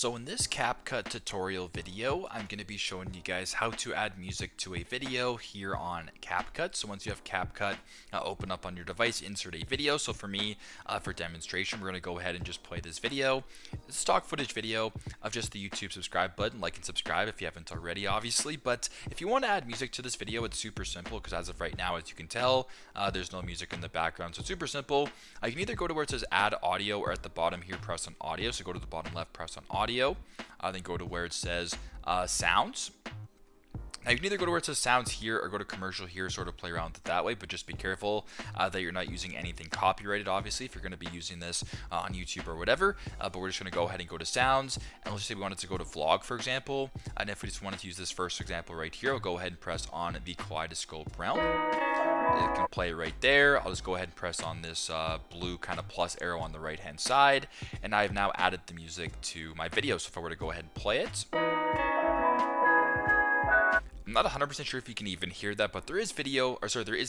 So in this CapCut tutorial video, I'm going to be showing you guys how to add music to a video here on CapCut. So once you have CapCut open up on your device, insert a video. So for me, for demonstration, we're going to go ahead and just play this video. It's a stock footage video of just the YouTube subscribe button. Like and subscribe if you haven't already, obviously. But if you want to add music to this video, it's super simple because as of right now, as you can tell, there's no music in the background. So it's super simple. You can either go to where it says add audio, or at the bottom here, press on audio. So go to the bottom left, press on audio, then go to where it says sounds. Now you can either go to where it says sounds here or go to commercial here, sort of play around with it that way, but just be careful that you're not using anything copyrighted, obviously, if you're going to be using this on YouTube or whatever. But we're just going to go ahead and go to sounds, and let's say we wanted to go to vlog, for example, and if we just wanted to use this first example right here, we'll go ahead and press on the kaleidoscope realm. It can play right there. I'll just go ahead and press on this blue kind of plus arrow on the right hand side, and I've now added the music to my video. So if I were to go ahead and play it, I'm not 100% sure if you can even hear that, but there is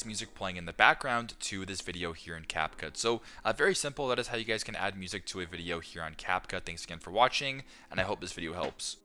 music playing in the background to this video here in CapCut. So very simple. That is how you guys can add music to a video here on CapCut. Thanks again for watching, and I hope this video helps.